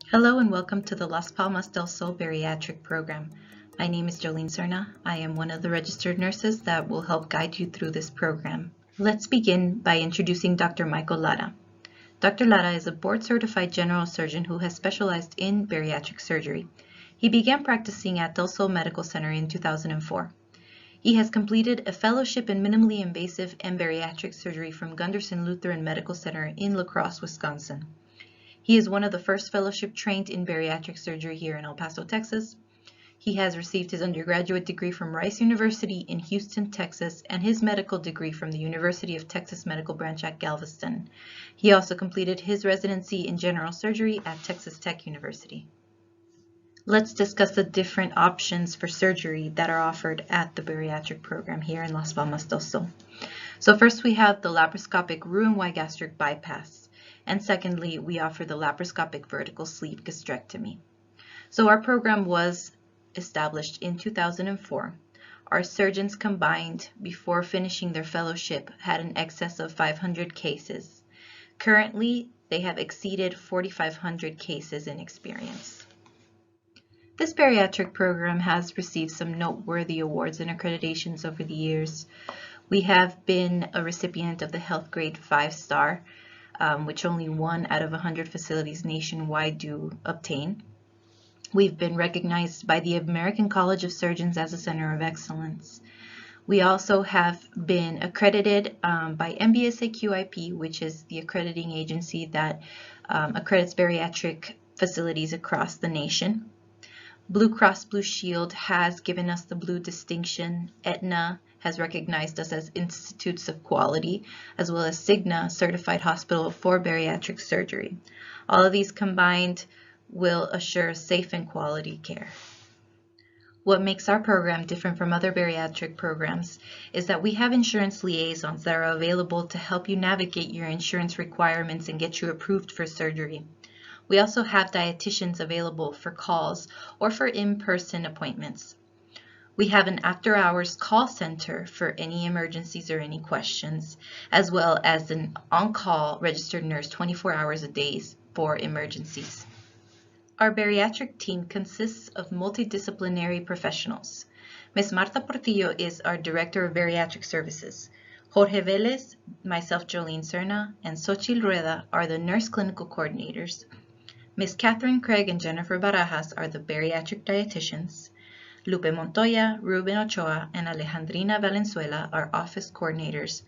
Hello and welcome to the Las Palmas del Sol Bariatric program. My name is Jolene Serna. I am one of the registered nurses that will help guide you through this program. Let's begin by introducing Dr. Michael Lara. Dr. Lara is a board-certified general surgeon who has specialized in bariatric surgery. He began practicing at Del Sol Medical Center in 2004. He has completed a fellowship in minimally invasive and bariatric surgery from Gunderson Lutheran Medical Center in La Crosse, Wisconsin. He is one of the first fellowship trained in bariatric surgery here in El Paso, Texas. He has received his undergraduate degree from Rice University in Houston, Texas, and his medical degree from the University of Texas Medical Branch at Galveston. He also completed his residency in general surgery at Texas Tech University. Let's discuss the different options for surgery that are offered at the bariatric program here in Las Palmas del Sol. So first we have the laparoscopic Roux-en-Y gastric bypass. And secondly, we offer the laparoscopic vertical sleeve gastrectomy. So our program was established in 2004. Our surgeons combined before finishing their fellowship had an excess of 500 cases. Currently, they have exceeded 4,500 cases in experience. This bariatric program has received some noteworthy awards and accreditations over the years. We have been a recipient of the Health Grade 5-star, which only 1 out of 100 facilities nationwide do obtain. We've been recognized by the American College of Surgeons as a Center of Excellence. We also have been accredited by MBSA-QIP, which is the accrediting agency that accredits bariatric facilities across the nation. Blue Cross Blue Shield has given us the Blue distinction. Aetna has recognized us as Institutes of Quality, as well as Cigna, Certified Hospital for Bariatric Surgery. All of these combined will assure safe and quality care. What makes our program different from other bariatric programs is that we have insurance liaisons that are available to help you navigate your insurance requirements and get you approved for surgery. We also have dietitians available for calls or for in-person appointments. We have an after-hours call center for any emergencies or any questions, as well as an on-call registered nurse 24 hours a day for emergencies. Our bariatric team consists of multidisciplinary professionals. Ms. Marta Portillo is our Director of Bariatric Services. Jorge Vélez, myself Jolene Serna, and Xochitl Rueda are the nurse clinical coordinators. Ms. Catherine Craig and Jennifer Barajas are the bariatric dietitians. Lupe Montoya, Ruben Ochoa, and Alejandrina Valenzuela are office coordinators.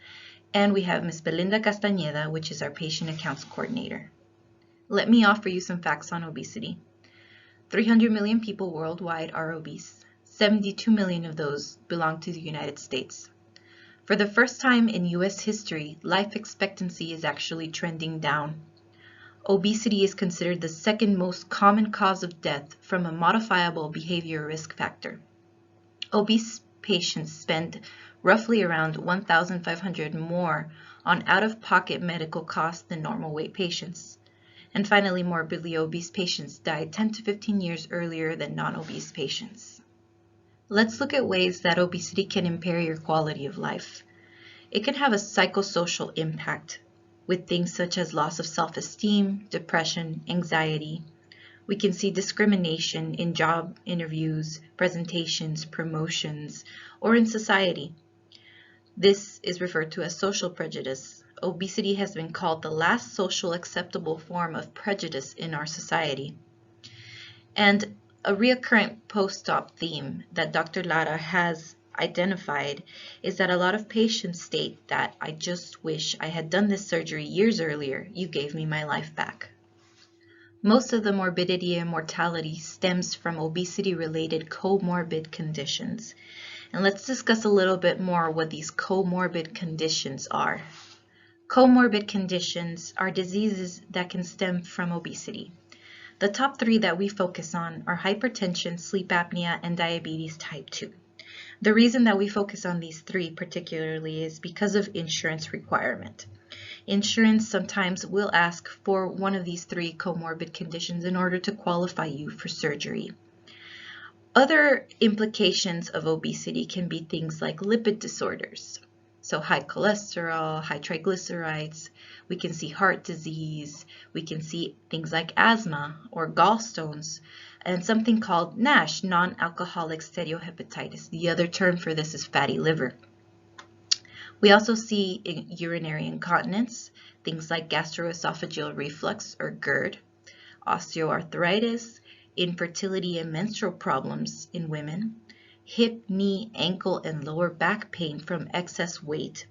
And we have Ms. Belinda Castañeda, which is our patient accounts coordinator. Let me offer you some facts on obesity. 300 million people worldwide are obese. 72 million of those belong to the United States. For the first time in U.S. history, life expectancy is actually trending down. Obesity is considered the second most common cause of death from a modifiable behavior risk factor. Obese patients spend roughly around $1,500 more on out-of-pocket medical costs than normal weight patients. And finally, morbidly obese patients die 10 to 15 years earlier than non-obese patients. Let's look at ways that obesity can impair your quality of life. It can have a psychosocial impact with things such as loss of self-esteem, depression, anxiety. We can see discrimination in job interviews, presentations, promotions, or in society. This is referred to as social prejudice. Obesity has been called the last social acceptable form of prejudice in our society. And a recurrent post-op theme that Dr. Lara has identified is that a lot of patients state that I just wish I had done this surgery years earlier. You gave me my life back. Most of the morbidity and mortality stems from obesity-related comorbid conditions. And let's discuss a little bit more what these comorbid conditions are. Comorbid conditions are diseases that can stem from obesity. The top 3 that we focus on are hypertension, sleep apnea, and diabetes type 2. The reason that we focus on these 3 particularly is because of insurance requirement. Insurance sometimes will ask for one of these 3 comorbid conditions in order to qualify you for surgery. Other implications of obesity can be things like lipid disorders. So high cholesterol, high triglycerides, we can see heart disease, we can see things like asthma or gallstones, and something called NASH, non-alcoholic steatohepatitis. The other term for this is fatty liver. We also see urinary incontinence, things like gastroesophageal reflux or GERD, osteoarthritis, infertility and menstrual problems in women, hip, knee, ankle, and lower back pain from excess weight,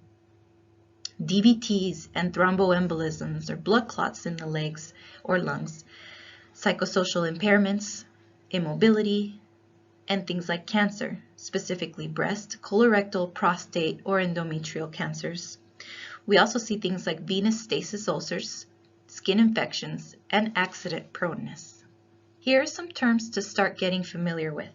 DVTs and thromboembolisms or blood clots in the legs or lungs, psychosocial impairments, immobility, and things like cancer, specifically breast, colorectal, prostate, or endometrial cancers. We also see things like venous stasis ulcers, skin infections, and accident proneness. Here are some terms to start getting familiar with.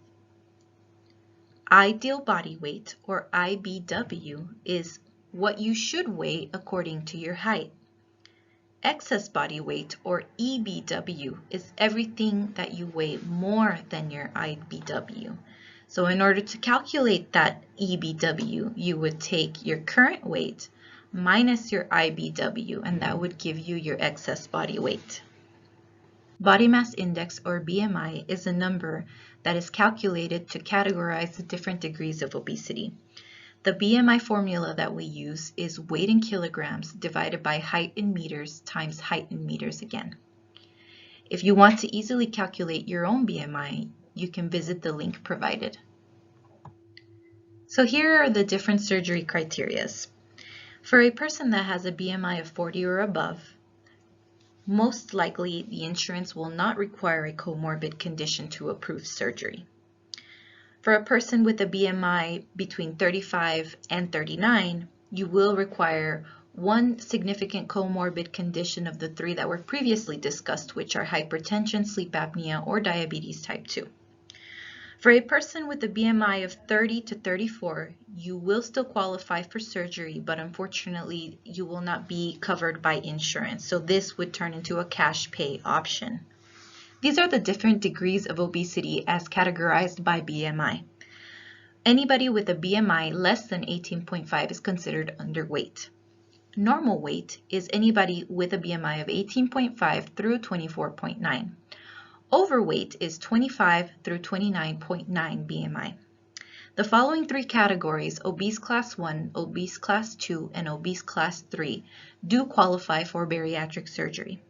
Ideal body weight, or IBW, is what you should weigh according to your height. Excess body weight, or EBW, is everything that you weigh more than your IBW. So in order to calculate that EBW, you would take your current weight minus your IBW, and that would give you your excess body weight. Body mass index, or BMI, is a number that is calculated to categorize the different degrees of obesity. The BMI formula that we use is weight in kilograms divided by height in meters times height in meters again. If you want to easily calculate your own BMI, you can visit the link provided. So here are the different surgery criteria. For a person that has a BMI of 40 or above, most likely the insurance will not require a comorbid condition to approve surgery. For a person with a BMI between 35 and 39, you will require one significant comorbid condition of the three that were previously discussed, which are hypertension, sleep apnea, or diabetes type 2. For a person with a BMI of 30 to 34, you will still qualify for surgery, but unfortunately, you will not be covered by insurance. So this would turn into a cash pay option. These are the different degrees of obesity as categorized by BMI. Anybody with a BMI less than 18.5 is considered underweight. Normal weight is anybody with a BMI of 18.5 through 24.9. Overweight is 25 through 29.9 BMI. The following three categories, obese class 1, obese class 2, and obese class 3, do qualify for bariatric surgery.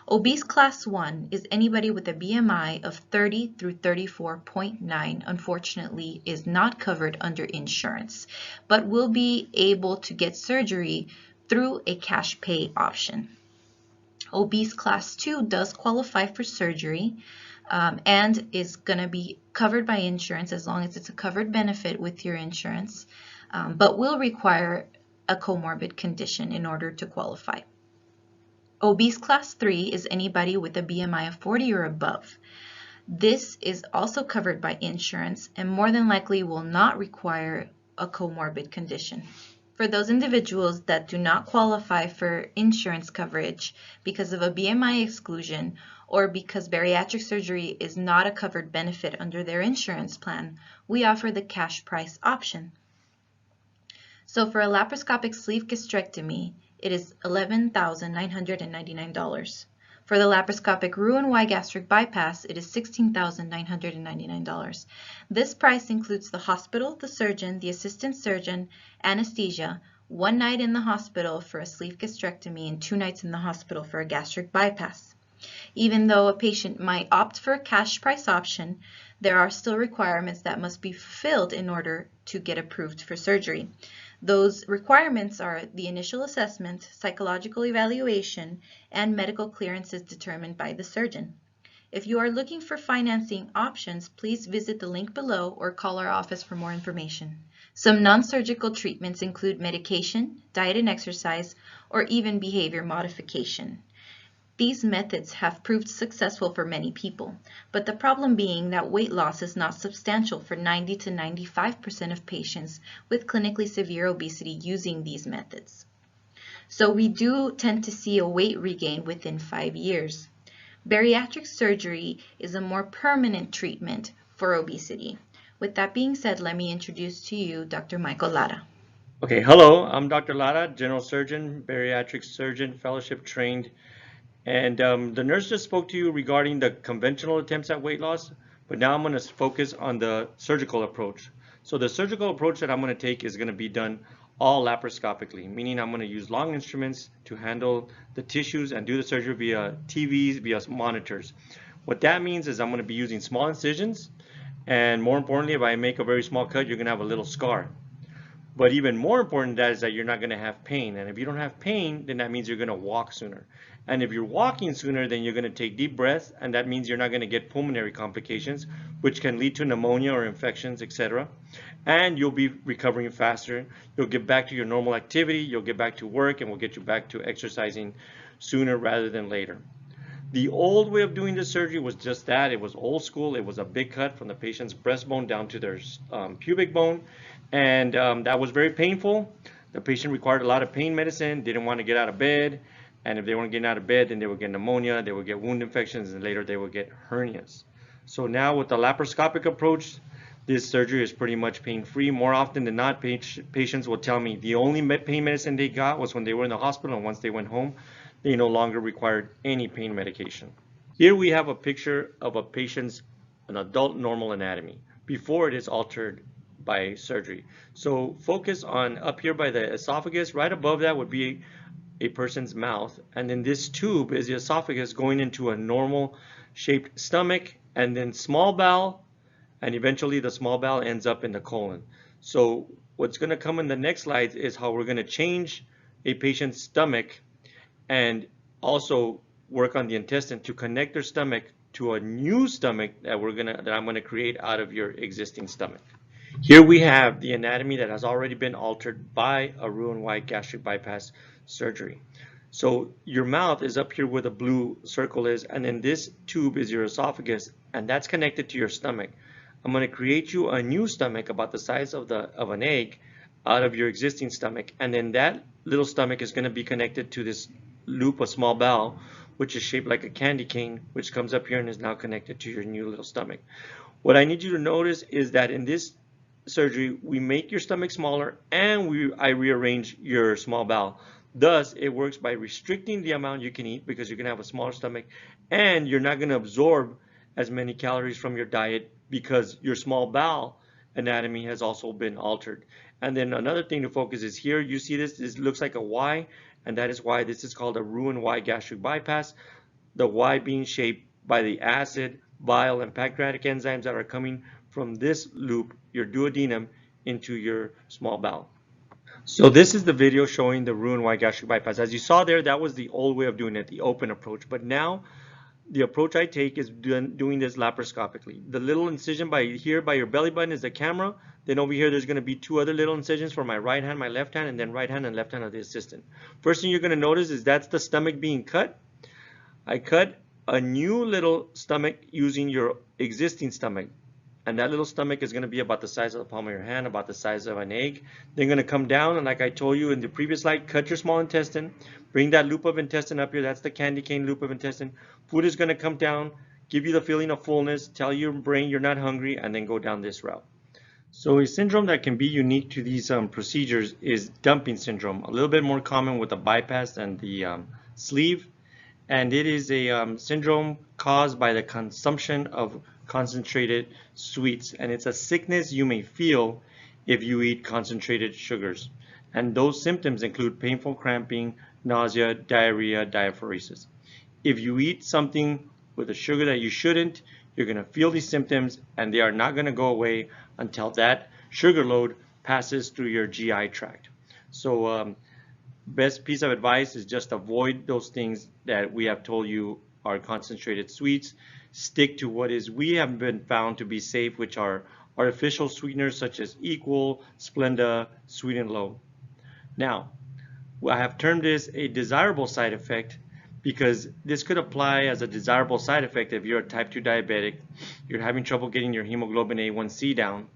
Obese class 1 is anybody with a BMI of 30 through 34.9, unfortunately is not covered under insurance, but will be able to get surgery through a cash pay option. Obese class 2 does qualify for surgery and is going to be covered by insurance as long as it's a covered benefit with your insurance, but will require a comorbid condition in order to qualify. Obese class 3 is anybody with a BMI of 40 or above. This is also covered by insurance and more than likely will not require a comorbid condition. For those individuals that do not qualify for insurance coverage because of a BMI exclusion or because bariatric surgery is not a covered benefit under their insurance plan, we offer the cash price option. So for a laparoscopic sleeve gastrectomy, it is $11,999. For the laparoscopic Roux-en-Y gastric bypass, it is $16,999. This price includes the hospital, the surgeon, the assistant surgeon, anesthesia, 1 night in the hospital for a sleeve gastrectomy, and 2 nights in the hospital for a gastric bypass. Even though a patient might opt for a cash price option, there are still requirements that must be fulfilled in order to get approved for surgery. Those requirements are the initial assessment, psychological evaluation, and medical clearances determined by the surgeon. If you are looking for financing options, please visit the link below or call our office for more information. Some non-surgical treatments include medication, diet and exercise, or even behavior modification. These methods have proved successful for many people, but the problem being that weight loss is not substantial for 90 to 95% of patients with clinically severe obesity using these methods. So we do tend to see a weight regain within 5 years. Bariatric surgery is a more permanent treatment for obesity. With that being said, let me introduce to you Dr. Michael Lara. Okay, hello, I'm Dr. Lara, general surgeon, bariatric surgeon, fellowship trained. And the nurse just spoke to you regarding the conventional attempts at weight loss, but now I'm going to focus on the surgical approach. So the surgical approach that I'm going to take is going to be done all laparoscopically, meaning I'm going to use long instruments to handle the tissues and do the surgery via TVs, via monitors. What that means is I'm going to be using small incisions, and more importantly, if I make a very small cut, you're going to have a little scar. But even more important than that is that you're not going to have pain. And if you don't have pain, then that means you're going to walk sooner. And if you're walking sooner, then you're going to take deep breaths, and that means you're not going to get pulmonary complications, which can lead to pneumonia or infections, etc. And you'll be recovering faster. You'll get back to your normal activity, you'll get back to work, and we'll get you back to exercising sooner rather than later. The old way of doing this surgery was just that. It was old school. It was a big cut from the patient's breastbone down to their pubic bone, and that was very painful. The patient required a lot of pain medicine, didn't want to get out of bed, and if they weren't getting out of bed, then they would get pneumonia, they would get wound infections, and later they would get hernias. So now with the laparoscopic approach, this surgery is pretty much pain-free. More often than not, patients will tell me the only pain medicine they got was when they were in the hospital, and once they went home, they no longer required any pain medication. Here we have a picture of a patient's an adult normal anatomy before it is altered by surgery. So focus on up here by the esophagus. Right above that would be a person's mouth, and then this tube is the esophagus going into a normal shaped stomach, and then small bowel, and eventually the small bowel ends up in the colon. So what's going to come in the next slides is how we're going to change a patient's stomach and also work on the intestine to connect their stomach to a new stomach that I'm gonna create out of your existing stomach. Here we have the anatomy that has already been altered by a Roux-en-Y gastric bypass surgery. So your mouth is up here where the blue circle is, and then this tube is your esophagus, and that's connected to your stomach. I'm going to create you a new stomach about the size of an egg out of your existing stomach, and then that little stomach is going to be connected to this loop, a small bowel, which is shaped like a candy cane, which comes up here and is now connected to your new little stomach. What I need you to notice is that in this surgery, we make your stomach smaller and I rearrange your small bowel. Thus, it works by restricting the amount you can eat because you're going to have a smaller stomach, and you're not going to absorb as many calories from your diet because your small bowel anatomy has also been altered. And then another thing to focus is here. You see this looks like a Y, and that is why this is called a Roux-en-Y gastric bypass. The Y being shaped by the acid, bile, and pancreatic enzymes that are coming from this loop, your duodenum, into your small bowel. So this is the video showing the Roux-en-Y gastric bypass. As you saw there, that was the old way of doing it, the open approach. But now the approach I take is doing this laparoscopically. The little incision by here by your belly button is the camera. Then over here there's going to be two other little incisions for my right hand, my left hand, and then right hand and left hand of the assistant. First thing you're going to notice is that's the stomach being cut. I cut a new little stomach using your existing stomach. And that little stomach is going to be about the size of the palm of your hand, about the size of an egg. Then going to come down, and like I told you in the previous slide, cut your small intestine. Bring that loop of intestine up here. That's the candy cane loop of intestine. Food is going to come down, give you the feeling of fullness, tell your brain you're not hungry, and then go down this route. So a syndrome that can be unique to these procedures is dumping syndrome, a little bit more common with the bypass and the sleeve. And it is a syndrome caused by the consumption of concentrated sweets, and it's a sickness you may feel if you eat concentrated sugars. And those symptoms include painful cramping, nausea, diarrhea, diaphoresis. If you eat something with a sugar that you shouldn't, you're going to feel these symptoms, and they are not going to go away until that sugar load passes through your GI tract. So best piece of advice is just avoid those things that we have told you are concentrated sweets. Stick to what we have been found to be safe, which are artificial sweeteners such as Equal, Splenda, Sweet and Low. Now, I have termed this a desirable side effect because this could apply as a desirable side effect if you're a type 2 diabetic, you're having trouble getting your hemoglobin A1C down,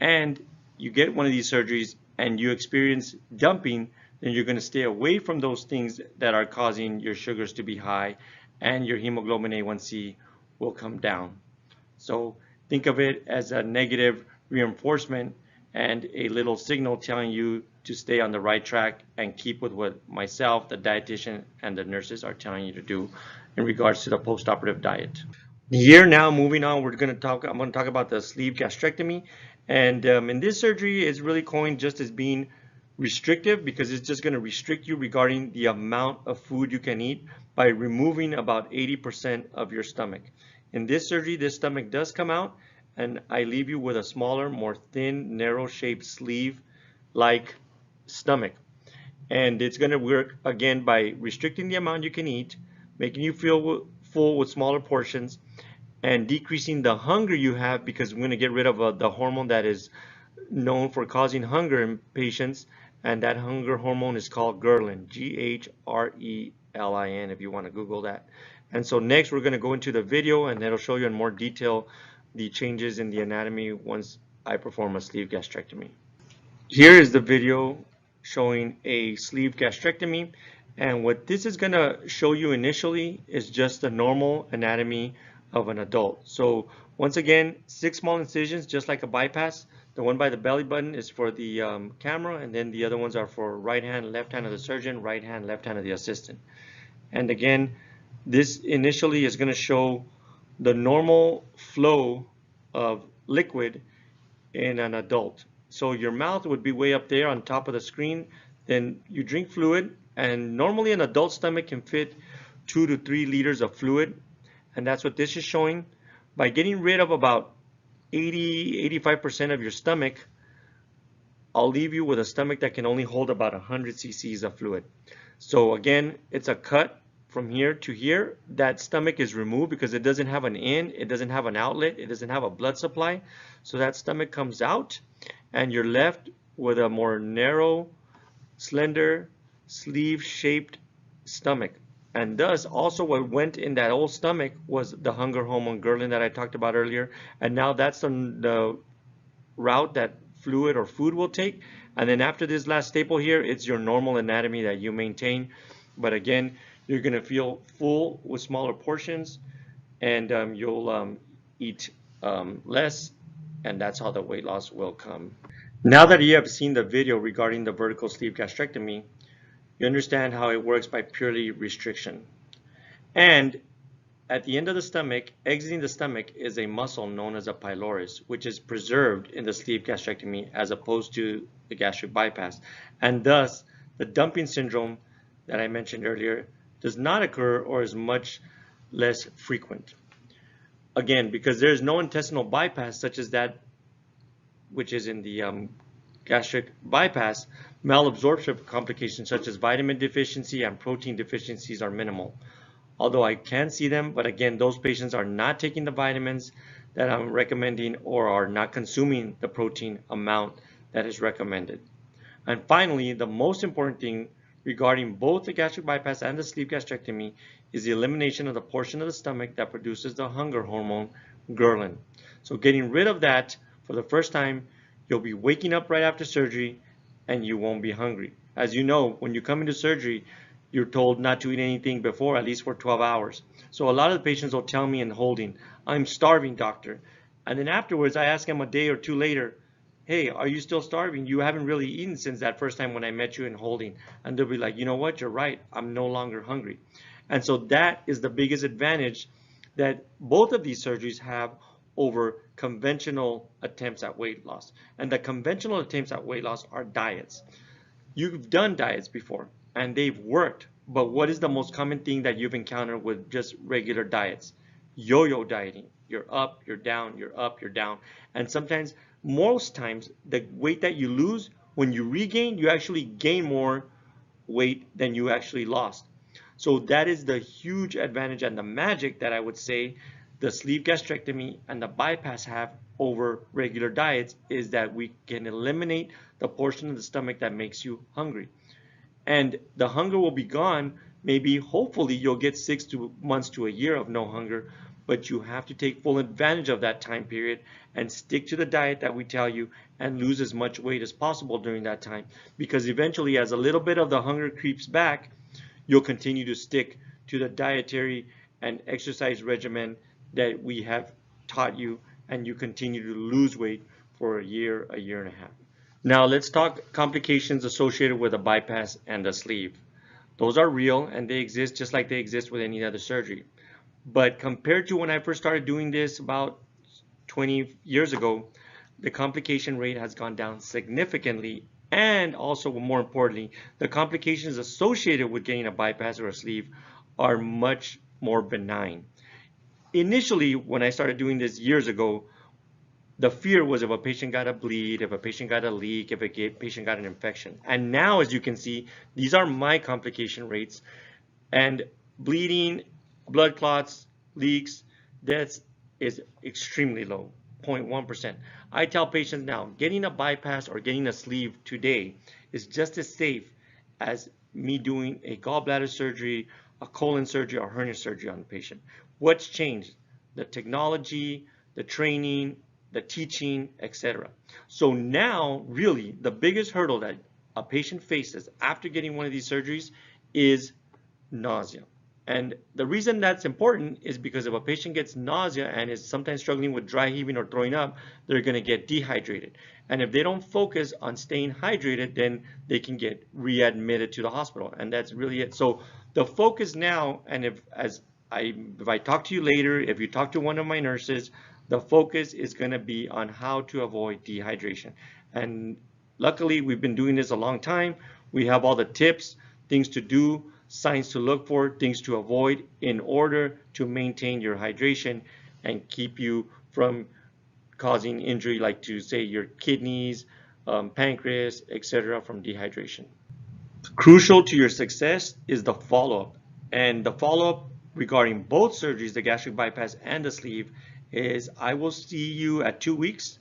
and you get one of these surgeries and you experience dumping, then you're going to stay away from those things that are causing your sugars to be high, and your hemoglobin A1C will come down. So think of it as a negative reinforcement and a little signal telling you to stay on the right track and keep with what myself, the dietitian, and the nurses are telling you to do in regards to the post-operative diet. Here now, moving on, I'm going to talk about the sleeve gastrectomy. And in this surgery, it's really coined just as being restrictive because it's just going to restrict you regarding the amount of food you can eat by removing about 80% of your stomach. In this surgery, this stomach does come out, and I leave you with a smaller, more thin, narrow-shaped sleeve-like stomach. And it's going to work again by restricting the amount you can eat, making you feel full with smaller portions, and decreasing the hunger you have because we're going to get rid of the hormone that is known for causing hunger in patients, and that hunger hormone is called ghrelin, G-H-R-E-L-I-N, if you want to Google that. And so next we're going to go into the video, and it'll show you in more detail the changes in the anatomy once I perform a sleeve gastrectomy. Here is the video showing a sleeve gastrectomy, and what this is going to show you initially is just the normal anatomy of an adult. So once again, 6 small incisions, just like a bypass. The one by the belly button is for the camera, and then the other ones are for right hand, left hand of the surgeon, right hand, left hand of the assistant. And again, this initially is going to show the normal flow of liquid in an adult. So your mouth would be way up there on top of the screen. Then you drink fluid, and normally an adult stomach can fit 2 to 3 liters of fluid, and that's what this is showing. By getting rid of about 80–85% of your stomach, I'll leave you with a stomach that can only hold about 100 cc's of fluid. So again, it's a cut from here to here. That stomach is removed because it doesn't have an in, it doesn't have an outlet, it doesn't have a blood supply. So that stomach comes out, and you're left with a more narrow, slender, sleeve-shaped stomach. And thus, also what went in that old stomach was the hunger hormone ghrelin that I talked about earlier. And now that's the route that fluid or food will take. And then after this last staple here, it's your normal anatomy that you maintain. But again, you're going to feel full with smaller portions, and you'll eat less, and that's how the weight loss will come. Now that you have seen the video regarding the vertical sleeve gastrectomy, you understand how it works by purely restriction. And at the end of the stomach, exiting the stomach, is a muscle known as a pylorus, which is preserved in the sleeve gastrectomy as opposed to the gastric bypass. And thus, the dumping syndrome that I mentioned earlier does not occur or is much less frequent. Again, because there is no intestinal bypass such as that which is in the gastric bypass, malabsorption complications such as vitamin deficiency and protein deficiencies are minimal. Although I can see them, but again, those patients are not taking the vitamins that I'm recommending or are not consuming the protein amount that is recommended. And finally, the most important thing regarding both the gastric bypass and the sleeve gastrectomy is the elimination of the portion of the stomach that produces the hunger hormone, ghrelin. So getting rid of that for the first time, you'll be waking up right after surgery and you won't be hungry. As you know, when you come into surgery, you're told not to eat anything before, at least for 12 hours. So a lot of the patients will tell me in holding, "I'm starving, doctor." And then afterwards, I ask them a day or two later, "Hey, are you still starving? You haven't really eaten since that first time when I met you in holding." And they'll be like, "You know what? You're right. I'm no longer hungry." And so that is the biggest advantage that both of these surgeries have over conventional attempts at weight loss. And the conventional attempts at weight loss are diets. You've done diets before and they've worked, but what is the most common thing that you've encountered with just regular diets? Yo-yo dieting. You're up, you're down, you're up, you're down. And sometimes, most times, the weight that you lose, when you regain, you actually gain more weight than you actually lost. So that is the huge advantage and the magic that I would say the sleeve gastrectomy and the bypass have over regular diets, is that we can eliminate the portion of the stomach that makes you hungry. And the hunger will be gone. Maybe, hopefully, you'll get 6 months to a year of no hunger, but you have to take full advantage of that time period and stick to the diet that we tell you and lose as much weight as possible during that time. Because eventually, as a little bit of the hunger creeps back, you'll continue to stick to the dietary and exercise regimen that we have taught you, and you continue to lose weight for a year and a half. Now let's talk complications associated with a bypass and a sleeve. Those are real and they exist just like they exist with any other surgery. But compared to when I first started doing this about 20 years ago, the complication rate has gone down significantly, and also more importantly, the complications associated with getting a bypass or a sleeve are much more benign. Initially, when I started doing this years ago, the fear was if a patient got a bleed, if a patient got a leak, if a patient got an infection. And now, as you can see, these are my complication rates, and bleeding, blood clots, leaks, deaths is extremely low, 0.1%. I tell patients now, getting a bypass or getting a sleeve today is just as safe as me doing a gallbladder surgery, a colon surgery, or hernia surgery on the patient. What's changed? The technology, the training, the teaching, etc. So now, really, the biggest hurdle that a patient faces after getting one of these surgeries is nausea. And the reason that's important is because if a patient gets nausea and is sometimes struggling with dry heaving or throwing up, they're going to get dehydrated. And if they don't focus on staying hydrated, then they can get readmitted to the hospital. And that's really it. So the focus now, and if I talk to you later, if you talk to one of my nurses, the focus is going to be on how to avoid dehydration. And luckily, we've been doing this a long time. We have all the tips, things to do, signs to look for, things to avoid in order to maintain your hydration and keep you from causing injury, like to say your kidneys, pancreas, etc., from dehydration. Crucial to your success is the follow-up. And the follow-up regarding both surgeries, the gastric bypass and the sleeve, is I will see you at 2 weeks.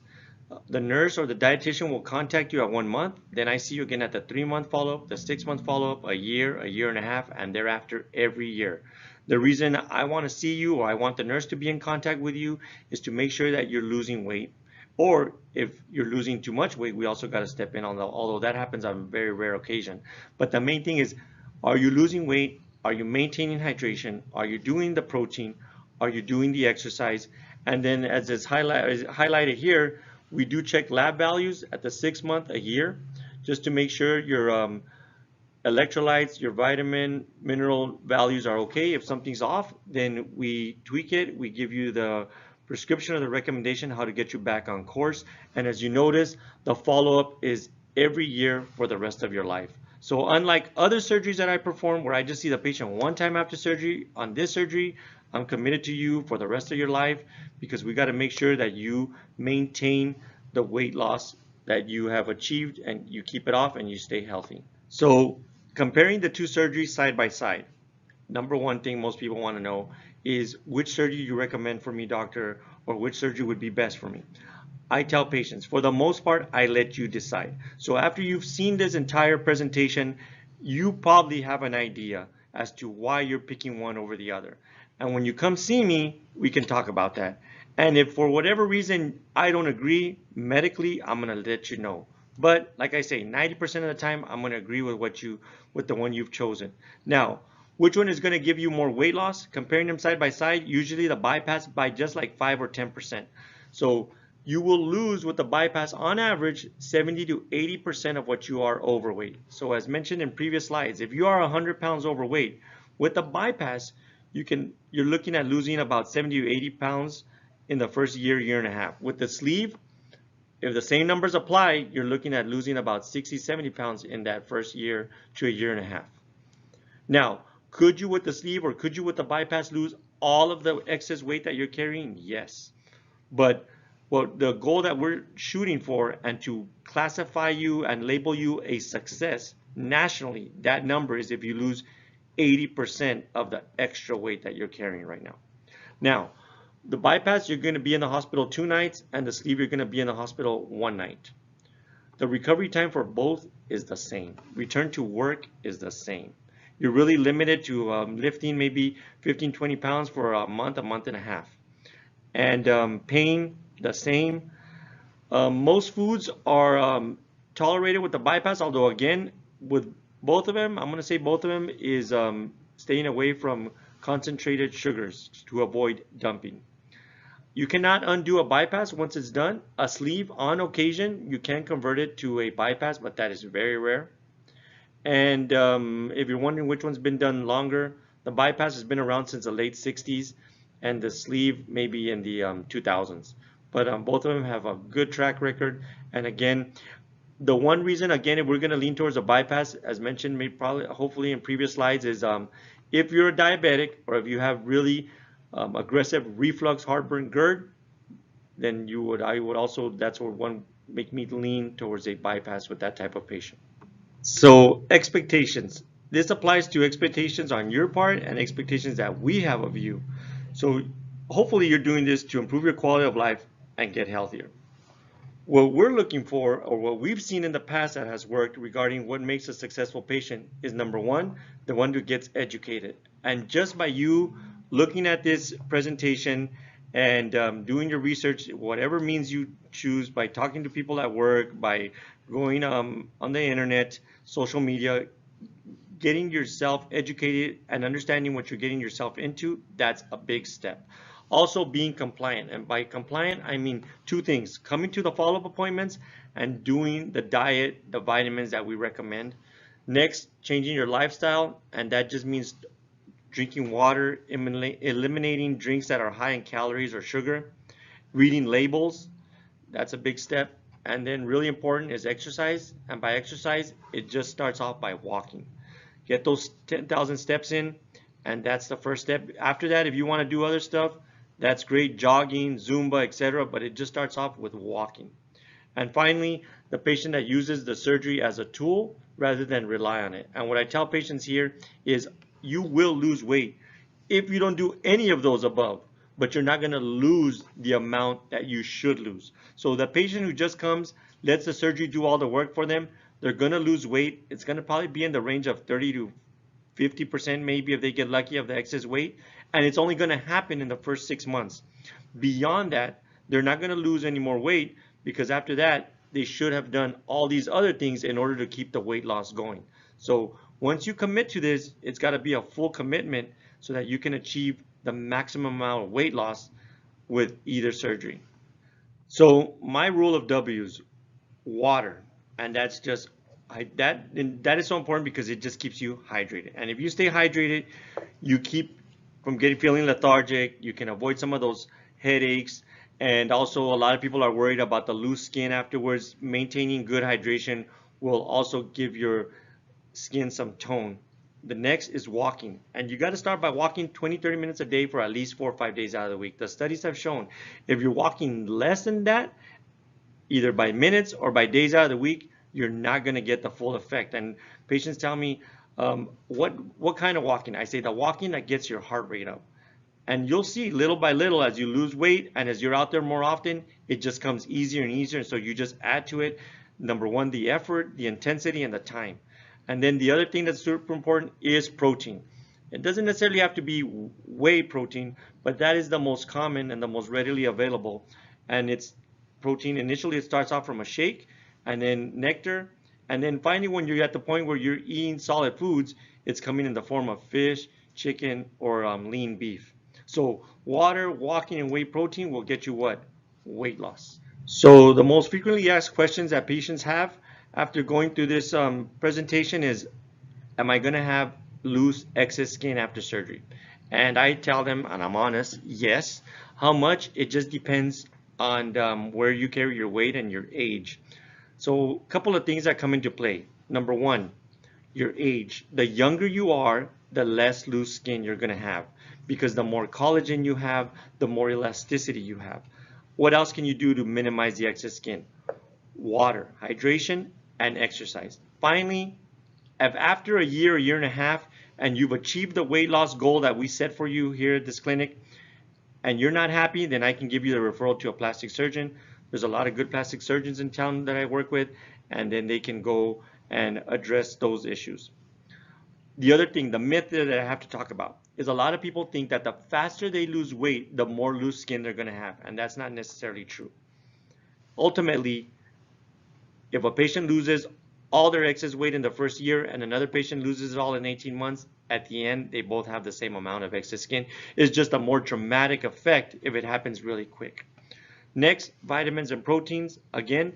The nurse or the dietitian will contact you at 1 month. Then I see you again at the 3-month follow-up, the 6-month follow-up, a year and a half, and thereafter every year. The reason I want to see you, or I want the nurse to be in contact with you, is to make sure that you're losing weight. Or if you're losing too much weight, we also got to step in on that, although that happens on a very rare occasion. But the main thing is, are you losing weight? Are you maintaining hydration? Are you doing the protein? Are you doing the exercise? And then as is highlighted here, we do check lab values at the 6-month, a year, just to make sure your electrolytes, your vitamin, mineral values are okay. If something's off, then we tweak it. We give you the prescription or the recommendation how to get you back on course. And as you notice, the follow-up is every year for the rest of your life. So unlike other surgeries that I perform where I just see the patient one time after surgery, on this surgery, I'm committed to you for the rest of your life, because we got to make sure that you maintain the weight loss that you have achieved and you keep it off and you stay healthy. So comparing the two surgeries side by side, number one thing most people want to know is which surgery you recommend for me, doctor, or which surgery would be best for me. I tell patients, for the most part, I let you decide. So after you've seen this entire presentation, you probably have an idea as to why you're picking one over the other. And when you come see me, we can talk about that. And if for whatever reason I don't agree medically, I'm going to let you know. But like I say, 90% of the time, I'm going to agree with the one you've chosen. Now, which one is going to give you more weight loss? Comparing them side by side, usually the bypass by just like 5 or 10%. So you will lose with the bypass on average 70 to 80% of what you are overweight. So as mentioned in previous slides, if you are 100 pounds overweight, with the bypass, you're looking at losing about 70 to 80 pounds in the first year and a half. With the sleeve, if the same numbers apply, you're looking at losing about 60, 70 pounds in that first year to a year and a half. Now, could you with the sleeve or could you with the bypass lose all of the excess weight that you're carrying? Yes. But the goal that we're shooting for, and to classify you and label you a success nationally, that number is if you lose 80% of the extra weight that you're carrying right now. Now, the bypass, you're going to be in the hospital 2 nights, and the sleeve, you're going to be in the hospital 1 night. The recovery time for both is the same. Return to work is the same. You're really limited to lifting maybe 15, 20 pounds for a month and a half. And pain, the same. Most foods are tolerated with the bypass, although again, with both of them, I'm going to say both of them is staying away from concentrated sugars to avoid dumping. You cannot undo a bypass once it's done. A sleeve, on occasion, you can convert it to a bypass, but that is very rare. And if you're wondering which one's been done longer, the bypass has been around since the late 60s, and the sleeve maybe in the 2000s. But both of them have a good track record. And again, the one reason, again, if we're going to lean towards a bypass, as mentioned, maybe probably, hopefully in previous slides, is if you're a diabetic or if you have really aggressive reflux, heartburn, GERD, then I would also, that's what one make me lean towards a bypass with that type of patient. So expectations. This applies to expectations on your part and expectations that we have of you. So hopefully you're doing this to improve your quality of life and get healthier. What we're looking for, or what we've seen in the past that has worked regarding what makes a successful patient, is number one, the one who gets educated. And just by you looking at this presentation and doing your research, whatever means you choose, by talking to people at work, by going on the internet, social media, getting yourself educated and understanding what you're getting yourself into, that's a big step. Also being compliant, and by compliant I mean two things: coming to the follow-up appointments and doing the diet, the vitamins that we recommend. Next, changing your lifestyle, and that just means drinking water, eliminating drinks that are high in calories or sugar, reading labels, that's a big step. And then really important is exercise, and by exercise it just starts off by walking. Get those 10,000 steps in, and that's the first step. After that, if you want to do other stuff, that's great, jogging, Zumba, etc., but it just starts off with walking. And finally, the patient that uses the surgery as a tool rather than rely on it. And what I tell patients here is you will lose weight if you don't do any of those above, but you're not going to lose the amount that you should lose. So the patient who just comes, lets the surgery do all the work for them, they're going to lose weight. It's going to probably be in the range of 30 to 50% maybe if they get lucky of the excess weight. And it's only going to happen in the first 6 months. Beyond that, they're not going to lose any more weight, because after that, they should have done all these other things in order to keep the weight loss going. So once you commit to this, it's got to be a full commitment so that you can achieve the maximum amount of weight loss with either surgery. So my rule of W's, water, and that's just that is so important because it just keeps you hydrated. And if you stay hydrated, you keep from feeling lethargic. You can avoid some of those headaches. And also, a lot of people are worried about the loose skin afterwards. Maintaining good hydration will also give your skin some tone. The next is walking, and you got to start by walking 20-30 minutes a day for at least 4 or 5 days out of the week. The studies have shown if you're walking less than that, either by minutes or by days out of the week, you're not going to get the full effect. And patients tell me, what kind of walking? I say the walking that gets your heart rate up. And you'll see little by little as you lose weight and as you're out there more often, it just comes easier and easier. And so you just add to it, number one, the effort, the intensity, and the time. And then the other thing that's super important is protein. It doesn't necessarily have to be whey protein, but that is the most common and the most readily available. And it's protein. Initially, it starts off from a shake, and then nectar. And then finally, when you're at the point where you're eating solid foods, it's coming in the form of fish, chicken, or lean beef. So water, walking, and whey protein will get you what? Weight loss. So the most frequently asked questions that patients have after going through this presentation is, am I going to have loose excess skin after surgery? And I tell them, and I'm honest, yes. How much? It just depends on where you carry your weight and your age. So a couple of things that come into play. Number one, your age. The younger you are, the less loose skin you're going to have, because the more collagen you have, the more elasticity you have. What else can you do to minimize the excess skin? Water, hydration, and exercise. Finally, if after a year and a half, and you've achieved the weight loss goal that we set for you here at this clinic, and you're not happy, then I can give you the referral to a plastic surgeon. There's a lot of good plastic surgeons in town that I work with, and then they can go and address those issues. The other thing, the myth that I have to talk about, is a lot of people think that the faster they lose weight, the more loose skin they're going to have, and that's not necessarily true. Ultimately, if a patient loses all their excess weight in the first year and another patient loses it all in 18 months, at the end, they both have the same amount of excess skin. It's just a more dramatic effect if it happens really quick. Next, vitamins and proteins. Again,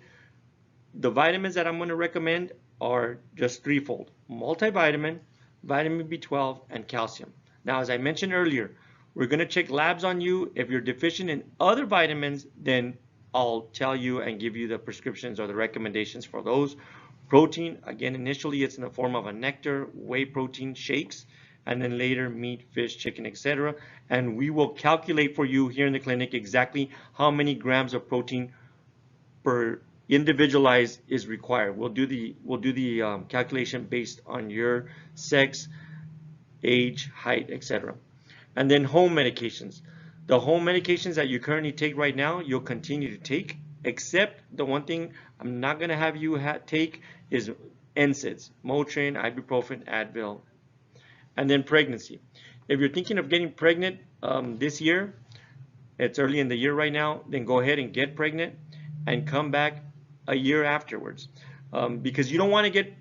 the vitamins that I'm going to recommend are just threefold: multivitamin, vitamin B12, and calcium. Now, as I mentioned earlier, we're going to check labs on you. If you're deficient in other vitamins, then I'll tell you and give you the prescriptions or the recommendations for those. Protein, again, initially it's in the form of a nectar, whey protein shakes, and then later meat, fish, chicken, etc. And we will calculate for you here in the clinic exactly how many grams of protein per individualized is required. We'll do the calculation based on your sex, age, height, etc. And then home medications. The home medications that you currently take right now, you'll continue to take, except the one thing I'm not going to have you take is NSAIDs, Motrin, ibuprofen, Advil. And then pregnancy. If you're thinking of getting pregnant this year, it's early in the year right now, then go ahead and get pregnant and come back a year afterwards, because you don't want to get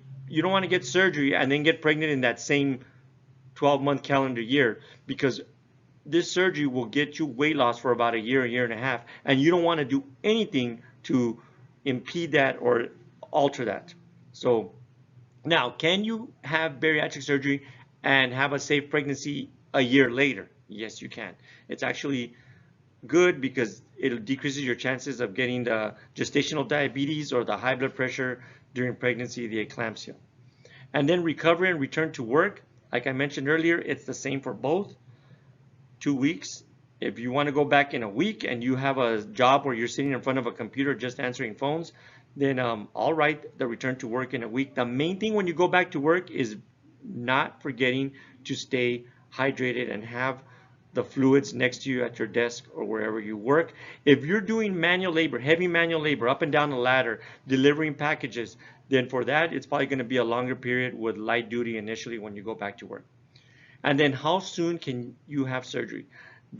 surgery and then get pregnant in that same 12-month calendar year, because this surgery will get you weight loss for about a year and a half, and you don't want to do anything to impede that or alter that. So now, can you have bariatric surgery and have a safe pregnancy a year later? Yes, you can. It's actually good because it decreases your chances of getting the gestational diabetes or the high blood pressure during pregnancy, the eclampsia. And then recovery and return to work. Like I mentioned earlier, it's the same for both. 2 weeks. If you want to go back in a week and you have a job where you're sitting in front of a computer just answering phones, then I'll write the return to work in a week. The main thing when you go back to work is not forgetting to stay hydrated and have the fluids next to you at your desk or wherever you work. If you're doing manual labor, heavy manual labor, up and down the ladder, delivering packages, then for that, it's probably going to be a longer period with light duty initially when you go back to work. And then how soon can you have surgery?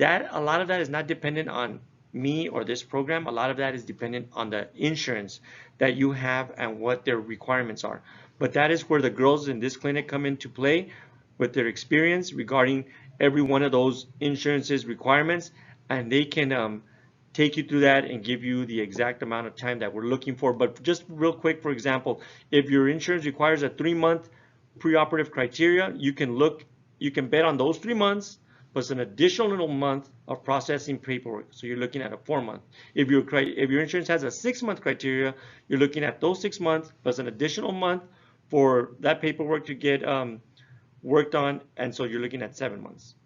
A lot of that is not dependent on me or this program. A lot of that is dependent on the insurance that you have and what their requirements are. But that is where the girls in this clinic come into play with their experience regarding every one of those insurances requirements, and they can take you through that and give you the exact amount of time that we're looking for. But just real quick, for example, if your insurance requires a 3-month preoperative criteria, you can bet on those 3 months plus an additional little month of processing paperwork. So you're looking at a 4-month. If your insurance has a 6-month criteria, you're looking at those 6 months plus an additional month for that paperwork to get worked on, and so you're looking at 7 months.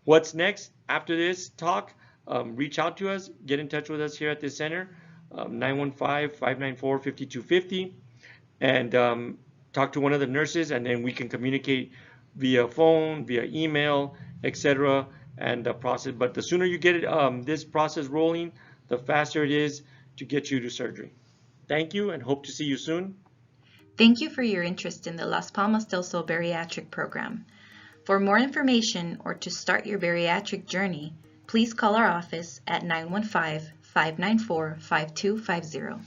What's next after this talk? Reach out to us, get in touch with us here at this center, 915-594-5250, and talk to one of the nurses, and then we can communicate via phone, via email, etc. and the process. But the sooner you get this process rolling, the faster it is to get you to surgery. Thank you, and hope to see you soon. Thank you for your interest in the Las Palmas del Sol Bariatric program. For more information or to start your bariatric journey, please call our office at 915-594-5250.